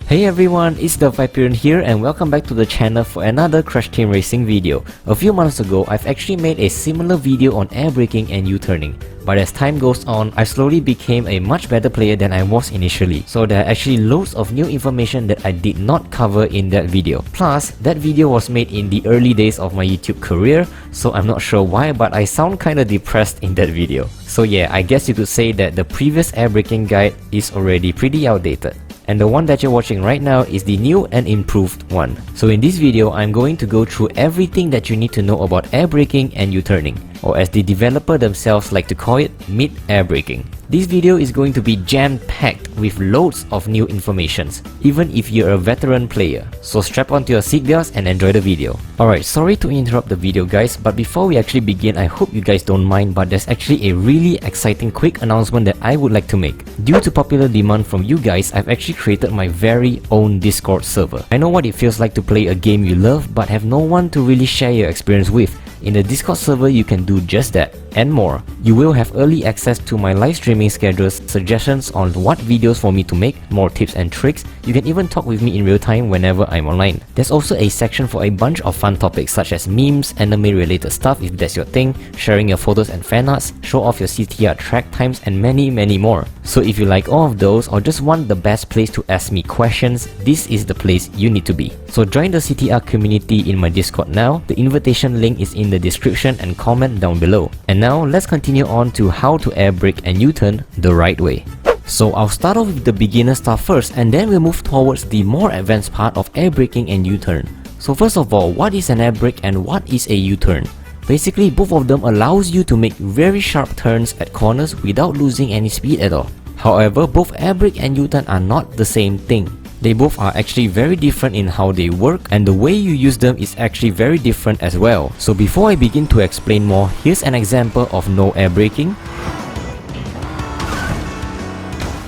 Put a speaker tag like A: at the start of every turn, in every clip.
A: Hey everyone, it's TheViperian here and welcome back to the channel for another Crash Team Racing video. A few months ago, I've actually made a similar video on air braking and U-turning. But as time goes on, I slowly became a much better player than I was initially. So there are actually loads of new information that I did not cover in that video. Plus, that video was made in the early days of my YouTube career, so I'm not sure why, but I sound kinda depressed in that video. So yeah, I guess you could say that the previous air braking guide is already pretty outdated. And the one that you're watching right now is the new and improved one. So in this video, I'm going to go through everything that you need to know about air braking and U-turning, or as the developer themselves like to call it, mid-air braking. This video is going to be jam-packed with loads of new informations, even if you're a veteran player. So strap onto your seatbelts and enjoy the video. Alright, sorry to interrupt the video guys, but before we actually begin, I hope you guys don't mind, but there's actually a really exciting quick announcement that I would like to make. Due to popular demand from you guys, I've actually created my very own Discord server. I know what it feels like to play a game you love but have no one to really share your experience with. In the Discord server, you can do just that and more. You will have early access to my live streaming schedules, suggestions on what videos for me to make, more tips and tricks. You can even talk with me in real time whenever I'm online. There's also a section for a bunch of fun topics such as memes, anime related stuff if that's your thing, sharing your photos and fan arts, show off your CTR track times and many more. So if you like all of those or just want the best place to ask me questions, this is the place you need to be. So join the CTR community in my Discord now. The invitation link is in the description and comment down below. And now let's continue on to how to air brake and U-turn the right way. So I'll start off with the beginner stuff first and then we'll move towards the more advanced part of air braking and U-turn. So first of all, what is an air brake and what is a U-turn? Basically, both of them allows you to make very sharp turns at corners without losing any speed at all. However, both air brake and U-turn are not the same thing. They both are actually very different in how they work, and the way you use them is actually very different as well. So before I begin to explain more, here's an example of no air braking.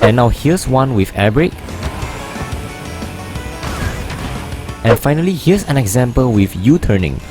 A: And now here's one with air brake. And finally, here's an example with U-turning.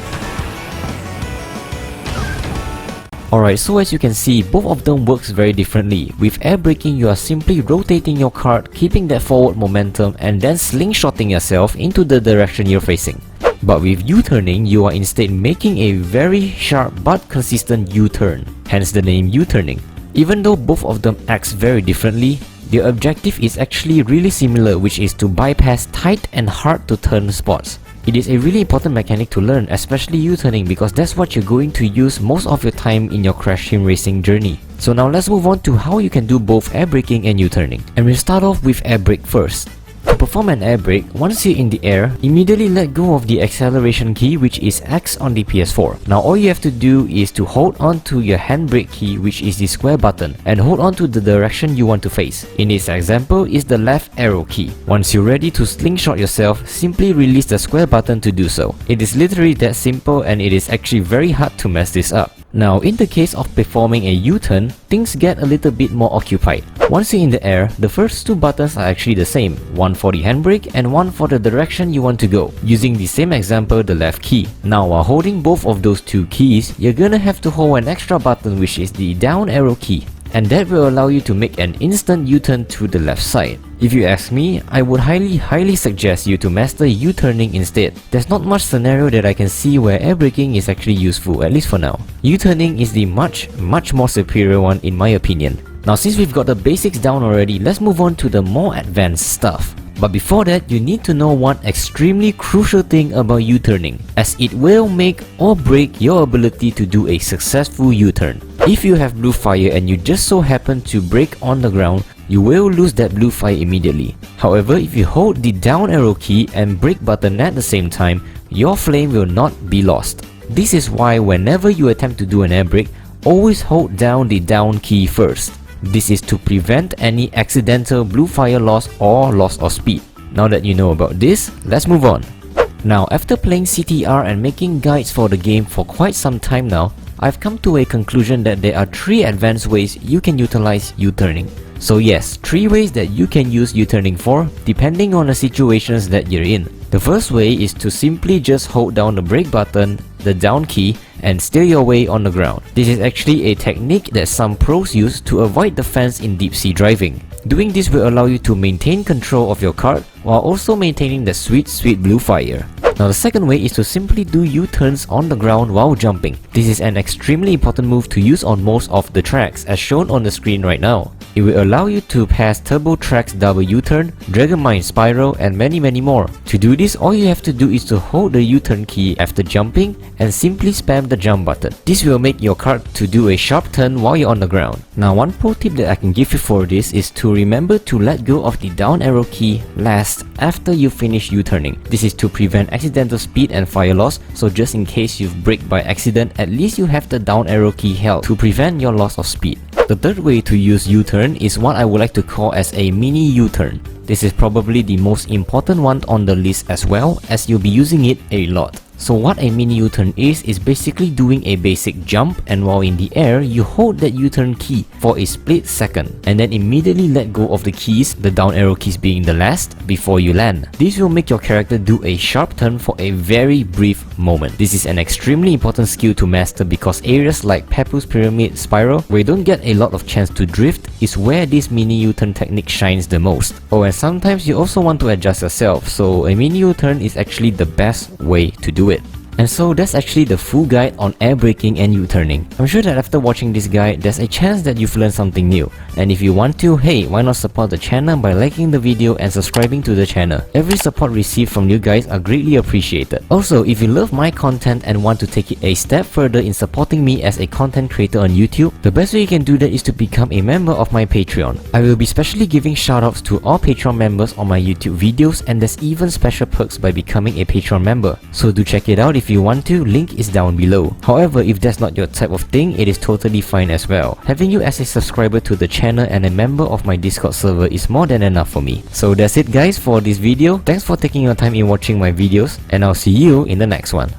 A: Alright, so as you can see, both of them works very differently. With air braking, you are simply rotating your kart, keeping that forward momentum and then slingshotting yourself into the direction you're facing. But with U-turning, you are instead making a very sharp but consistent U-turn, hence the name U-turning. Even though both of them acts very differently, their objective is actually really similar, which is to bypass tight and hard to turn spots. It is a really important mechanic to learn, especially U-turning, because that's what you're going to use most of your time in your Crash Team Racing journey. So now let's move on to how you can do both air braking and U-turning. And we'll start off with air brake first. To perform an air brake, once you're in the air, immediately let go of the acceleration key, which is X on the PS4. Now all you have to do is to hold on to your handbrake key, which is the square button, and hold on to the direction you want to face. In this example is the left arrow key. Once you're ready to slingshot yourself, simply release the square button to do so. It is literally that simple and it is actually very hard to mess this up. Now in the case of performing a U-turn, things get a little bit more occupied. Once you're in the air, the first two buttons are actually the same, one for the handbrake and one for the direction you want to go, using the same example, the left key. Now while holding both of those two keys, you're gonna have to hold an extra button, which is the down arrow key, and that will allow you to make an instant U-turn to the left side. If you ask me, I would highly suggest you to master U-turning instead. There's not much scenario that I can see where air braking is actually useful, at least for now. U-turning is the much more superior one in my opinion. Now since we've got the basics down already, let's move on to the more advanced stuff. But before that, you need to know one extremely crucial thing about U-turning, as it will make or break your ability to do a successful U-turn. If you have blue fire and you just so happen to brake on the ground, you will lose that blue fire immediately. However, if you hold the down arrow key and brake button at the same time, your flame will not be lost. This is why whenever you attempt to do an air brake, always hold down the down key first. This is to prevent any accidental blue fire loss or loss of speed. Now that you know about this, let's move on. Now after playing CTR and making guides for the game for quite some time now, I've come to a conclusion that there are 3 advanced ways you can utilize U-turning. So yes, 3 ways that you can use U-turning for, depending on the situations that you're in. The first way is to simply just hold down the brake button, the down key, and steer your way on the ground. This is actually a technique that some pros use to avoid the fence in deep sea driving. Doing this will allow you to maintain control of your kart while also maintaining the sweet blue fire. Now the second way is to simply do U-turns on the ground while jumping. This is an extremely important move to use on most of the tracks as shown on the screen right now. It will allow you to pass Turbo Track's double U-turn, Dragon Mine Spiral and many more. To do this, all you have to do is to hold the U-turn key after jumping and simply spam the jump button. This will make your kart to do a sharp turn while you're on the ground. Now one pro tip that I can give you for this is to remember to let go of the down arrow key last after you finish U-turning. This is to prevent accidental speed and fire loss, so just in case you've braked by accident, at least you have the down arrow key held to prevent your loss of speed. The third way to use U-turn is what I would like to call as a mini U-turn. This is probably the most important one on the list as well, as you'll be using it a lot. So what a mini U-turn is basically doing a basic jump, and while in the air, you hold that U-turn key for a split second and then immediately let go of the keys, the down arrow keys being the last, before you land. This will make your character do a sharp turn for a very brief moment. This is an extremely important skill to master because areas like Papu's Pyramid Spiral, where you don't get a lot of chance to drift, is where this mini U-turn technique shines the most. Oh, and sometimes you also want to adjust yourself, so a mini U-turn is actually the best way to do it. And so that's actually the full guide on air braking and U-turning. I'm sure that after watching this guide, there's a chance that you've learned something new. And if you want to, hey, why not support the channel by liking the video and subscribing to the channel. Every support received from you guys are greatly appreciated. Also, if you love my content and want to take it a step further in supporting me as a content creator on YouTube, the best way you can do that is to become a member of my Patreon. I will be specially giving shoutouts to all Patreon members on my YouTube videos, and there's even special perks by becoming a Patreon member. So do check it out if you want to, link is down below. However, if that's not your type of thing, it is totally fine as well. Having you as a subscriber to the channel and a member of my Discord server is more than enough for me. So that's it guys for this video. Thanks for taking your time in watching my videos, and I'll see you in the next one.